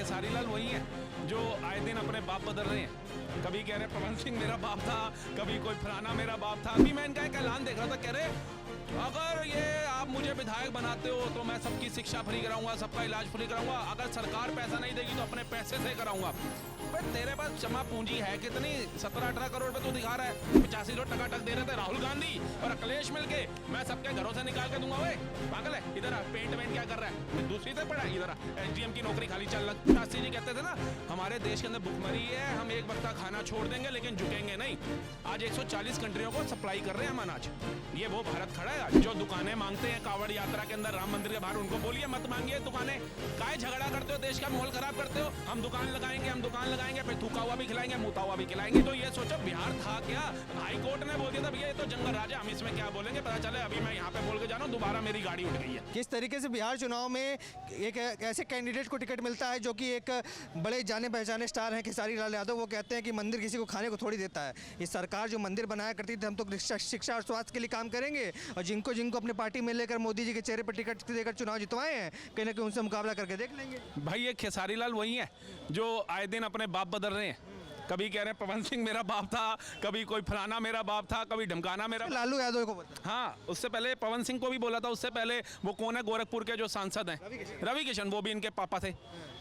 खेसारी लाल वही हैं जो आए दिन अपने बाप बदल रहे हैं। कभी कह रहे पवन सिंह मेरा बाप था, कभी कोई फलाना मेरा बाप था। अभी मैं इनका एक ऐलान देख रहा था, कह रहे अगर ये आप मुझे विधायक बनाते हो तो मैं सबकी शिक्षा फ्री कराऊंगा, सबका इलाज फ्री कराऊंगा। अगर सरकार पैसा नहीं देगी तो अपने पैसे से कराऊंगा। तेरे पास जमा पूंजी है कितनी? 17-18 करोड़ पे तो दिखा रहा है। 85 लोग टकाटक दे रहे थे राहुल गांधी और अखिलेश मिलके, मैं सबके घरों से निकाल के दूंगा। ओए पागल है, इधर आ, पेंट वेंट क्या कर रहा है? दूसरी से पड़ा, इधर आ, एसडीएम की नौकरी खाली चल रही। शास्त्री जी कहते थे ना, हमारे देश के अंदर भुखमरी है, हम एक वक्त का खाना छोड़ देंगे लेकिन झुकेंगे नहीं। आज 140 कंट्रियों को सप्लाई कर रहे हैं हम अनाज। ये वो भारत खड़ा है जो दुकानें मांगते हैं कांवड़ यात्रा के अंदर, राम मंदिर के बाहर, उनको बोलिए मत मांगिए दुकानें। काय झगड़ा करते हो, देश का माहौल खराब करते हो। हम दुकान लगाएंगे, हम दुकान लगाएंगे, फिर थूका हुआ भी खिलाएंगे, मुता हुआ भी खिलाएंगे। तो ये सोचो बिहार था क्या? हाई कोर्ट ने बोल दिया था भैया ये तो जंगल राज है, हम इसमें क्या बोलेंगे। पता चले अभी मैं यहाँ पे बोल के जा रहा हूँ, दोबारा मेरी गाड़ी उठ गई है। किस तरीके से बिहार चुनाव में एक ऐसे कैंडिडेट को टिकट मिलता है जो कि एक बड़े जाने पहचाने स्टार हैं खेसारी लाल यादव। वो कहते हैं कि मंदिर किसी को खाने को थोड़ी देता है। ये सरकार जो मंदिर बनाया करती थी, हम तो शिक्षा और स्वास्थ्य के लिए काम करेंगे, और जिनको जिनको अपने पार्टी में लेकर मोदी जी के चेहरे पर टिकट देकर चुनाव जितवाए हैं, कहीं ना कहीं उनसे मुकाबला करके देख लेंगे। भाई ये खेसारी लाल वही है जो आए दिन अपने बाप बदल रहे हैं। कभी कह रहे पवन सिंह मेरा बाप था, कभी कोई फलाना मेरा बाप था, कभी ढमकाना मेरा। लालू यादव को बता। हाँ, उससे पहले पवन सिंह को भी बोला था। उससे पहले वो कौन है गोरखपुर के जो सांसद हैं, रवि किशन, वो भी इनके पापा थे।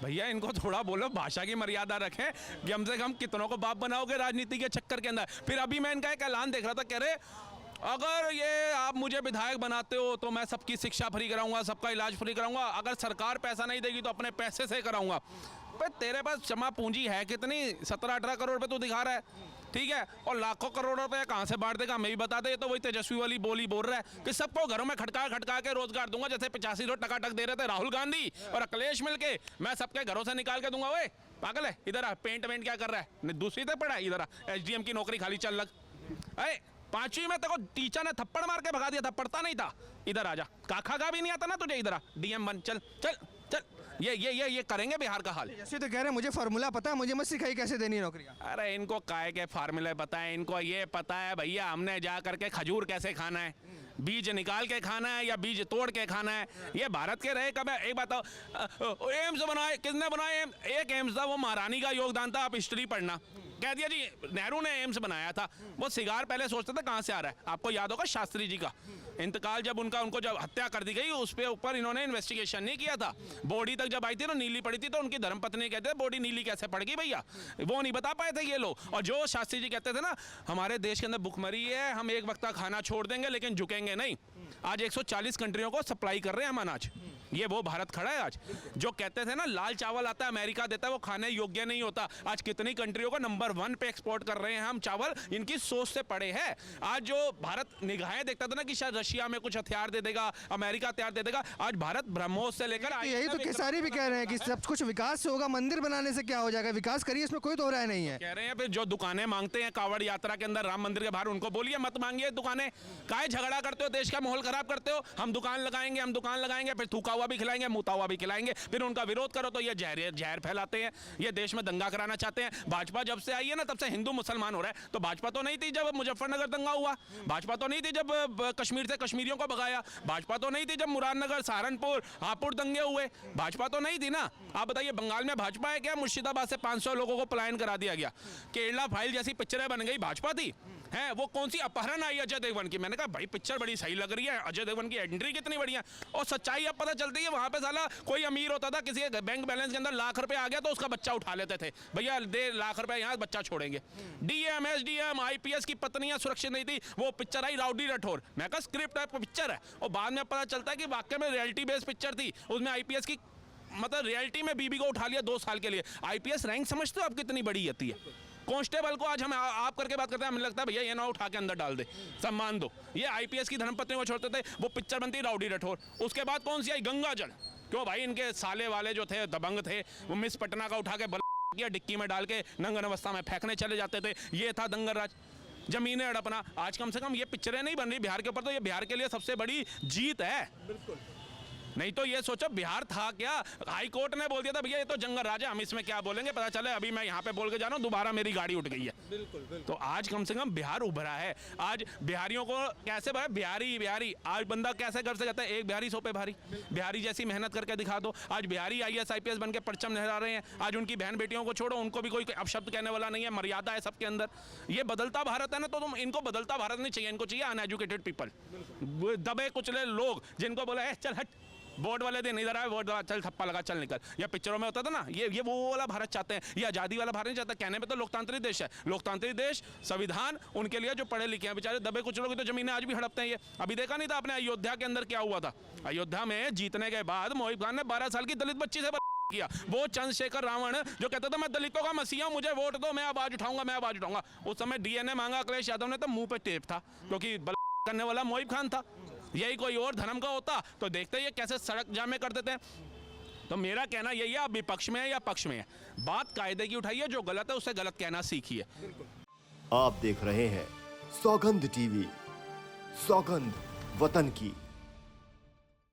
भैया इनको थोड़ा बोलो, भाषा की मर्यादा रखें कि कम से कम कितनों को बाप बनाओगे राजनीति के चक्कर के अंदर। फिर अभी मैं इनका एक ऐलान देख रहा था, कह रहे अगर ये आप मुझे विधायक बनाते हो तो मैं सबकी शिक्षा फ्री कराऊंगा, सबका इलाज फ्री कराऊंगा। अगर सरकार पैसा नहीं देगी तो अपने पैसे से कराऊंगा। तेरे पास जमा पूंजी है कितनी? 17-18 करोड़ पे तो दिखा रहा है, ठीक है, और लाखों करोड़ रुपए कहाँ से बांट देगा? मैं भी बता दे। ये तो वही तेजस्वी वाली बोली बोल रहा है कि सबको घरों में खटका खटका के रोजगार दूंगा, जैसे 85 लोग टकाटक दे रहे थे राहुल गांधी और अखिलेश मिलके, मैं सबके घरों से निकाल के दूंगा। ओए पागल है, इधर आ, पेंट वेंट क्या कर रहा है? दूसरी से पड़ा, इधर आ, एसडीएम की नौकरी खाली चल रही। 5वीं में तेको टीचर ने थप्पड़ मार के भगा दिया था, पढ़ता नहीं था। इधर आ जा, काखा का भी नहीं आता ना तुझे, इधर आ, डीएम बन, चल चल चल। ये करेंगे बिहार का हाल। जैसे तो कह रहे हैं मुझे फार्मूला पता है, मुझे मत सिखाई कैसे देनी है नौकरियां। अरे इनको काय के फार्मूले पता है, इनको ये पता है भैया हमने जा करके खजूर कैसे खाना है, बीज निकाल के खाना है या बीज तोड़ के खाना है। ये भारत के रहे कब है? एक बताओ, एम्स बनाए किसने बनाए? एक एम्स था, वो महारानी का योगदान था। आप हिस्ट्री पढ़ना, कह दिया जी नेहरू ने एम्स बनाया था। वो सिगार पहले सोचते थे कहाँ से आ रहा है। आपको याद होगा शास्त्री जी का इंतकाल, जब उनको जब हत्या कर दी गई, उस पे ऊपर इन्होंने इन्वेस्टिगेशन नहीं किया था। बॉडी तक जब आई थी तो नीली पड़ी थी, तो उनकी धर्मपत्नी कहते थे बॉडी नीली कैसे पड़ गई भैया, वो नहीं बता पाए थे ये लोग। और जो शास्त्री जी कहते थे ना, हमारे देश के अंदर भुखमरी है, हम एक वक्त का खाना छोड़ देंगे लेकिन झुकेंगे नहीं। आज 140 कंट्रियों को सप्लाई कर रहे हैं हम अनाज। ये वो भारत खड़ा है आज जो कहते थे ना लाल चावल आता है अमेरिका देता है, वो खाने योग्य नहीं होता। आज कितनी कंट्रियों को नंबर 1 पे एक्सपोर्ट कर रहे हैं हम चावल, इनकी सोच से पड़े हैं। आज जो भारत निगाहें देखता था ना कि शायद रशिया में कुछ हथियार दे देगा, अमेरिका हथियार दे देगा, आज भारत ब्रह्मोस से लेकर यही तो खेसारी भी कह रहे हैं कि सब कुछ विकास से होगा, मंदिर बनाने से क्या हो जाएगा? विकास करिए, इसमें कोई तो राय नहीं है। कह रहे हैं फिर जो दुकानें मांगते हैं कांवड़ यात्रा के अंदर, राम मंदिर के बाहर, उनको बोलिए मत मांगिए दुकानें। काय झगड़ा करते हो, देश का माहौल खराब करते हो। हम दुकान लगाएंगे, हम दुकान लगाएंगे, फिर थूका हुआ भी खिलाएंगे, मुता हुआ भी खिलाएंगे। फिर उनका विरोध करो तो ये जहर फैलाते हैं, ये देश में दंगा कराना चाहते हैं। भाजपा जब से आई है ना, तब से हिंदू मुसलमान हो रहा है। तो भाजपा तो नहीं थी जब मुजफ्फरनगर दंगा हुआ, भाजपा तो नहीं थी जब कश्मीर से कश्मीरियों को भगाया, भाजपा तो नहीं थी जब मुरादनगर, सहारनपुर, हापुड़ दंगे हुए, भाजपा तो नहीं थी ना। आप बताइए बंगाल में भाजपा है क्या? मुर्शिदाबाद से 500 लोगों को पलायन करा दिया गया। केरला फाइल जैसी पिक्चरें बन गई, भाजपा थी है। वो कौन सी अपहरण आई अजय देवगन की, मैंने कहा भाई पिक्चर बड़ी सही लग रही है, अजय देवगन की एंट्री कितनी बढ़िया। और सच्चाई अब पता चलती है, वहां पे साला कोई अमीर होता था, किसी के बैंक बैलेंस के अंदर लाख रुपए आ गया तो उसका बच्चा उठा लेते थे, भैया दे लाख रुपए यहाँ बच्चा छोड़ेंगे। डीएम एसडीएम आईपीएस की पत्नियां सुरक्षित नहीं थी। वो पिक्चर आई राउडी राठौर, मैं कहा स्क्रिप्ट टाइप पिक्चर है, और बाद में पता चलता है कि वाकई में रियलिटी बेस्ड पिक्चर थी। उसमें आईपीएस की मतलब रियलिटी में बीबी को उठा लिया 2 साल के लिए। आईपीएस रैंक समझते हो आप कितनी बड़ी होती है? कांस्टेबल को आज हम आप करके बात करते हैं, हमें लगता है भैया ये ना उठा के अंदर डाल दे, सम्मान दो। ये आईपीएस की धर्मपत्नी को छोड़ते थे, वो पिक्चर बनती राउडी राठौर। उसके बाद कौन सी आई? गंगा जल। क्यों भाई, इनके साले वाले जो थे दबंग थे, वो मिस पटना का उठा के किया, डिक्की में डाल के नंगन अवस्था में फेंकने चले जाते थे। ये था दंगल राज, जमीनें हड़पना। आज कम से कम ये पिक्चरें नहीं बन रही बिहार के ऊपर, तो ये बिहार के लिए सबसे बड़ी जीत है। बिल्कुल नहीं तो ये सोचो बिहार था क्या, हाई कोर्ट ने बोल दिया था भैया ये तो जंगल राज है, हम इसमें क्या बोलेंगे, पता चले अभी मैं यहाँ पे बोल के जा रहा हूँ दोबारा मेरी गाड़ी उठ गई है। बिल्कुल। तो आज कम से कम बिहार उभरा है। आज बिहारियों को कैसे भाई बिहारी आज बंदा कैसे कर से कहता है एक बिहारी 100 पे भारी, बिहारी जैसी मेहनत करके दिखा दो। आज बिहारी IAS IPS बन के परचम लहरा रहे हैं। आज उनकी बहन बेटियों को छोड़ो, उनको भी कोई अपशब्द कहने वाला नहीं है, मर्यादा है सबके अंदर। ये बदलता भारत है ना, तो तुम इनको बदलता भारत नहीं चाहिए, इनको चाहिए अनएजुकेटेड पीपल, दबे कुचले लोग जिनको बोले चल हट, वोट वाले दिन इधर आए, वोट चल थप्पा लगा चल निकल। या पिक्चरों में होता था ना, ये वो वाला भारत चाहते हैं, ये आज़ादी वाला भारत नहीं चाहता। कहने पे तो लोकतांत्रिक देश है, लोकतांत्रिक देश, संविधान उनके लिए जो पढ़े लिखे हैं, बेचारे दबे कुचलों की तो जमीनें आज भी हड़पते हैं। ये अभी देखा नहीं था आपने अयोध्या के अंदर क्या हुआ था? अयोध्या में जीतने के बाद मोहिब खान ने 12 साल की दलित बच्ची से किया। वो चंद्रशेखर रावण जो कहता था मैं दलितों का मसीहा हूं, मुझे वोट दो, मैं आवाज उठाऊंगा, मैं आवाज उठाऊंगा। उस समय DNA मांगा अखिलेश यादव ने, तो मुंह पे टेप था, क्योंकि करने वाला मोहिब खान था। यही कोई और धर्म का होता तो देखते ये कैसे सड़क जामे कर देते हैं। तो मेरा कहना यही है, आप विपक्ष में है या पक्ष में है, बात कायदे की उठाइए, जो गलत है उसे गलत कहना सीखिए। आप देख रहे हैं सौगंध TV, सौगंध वतन की।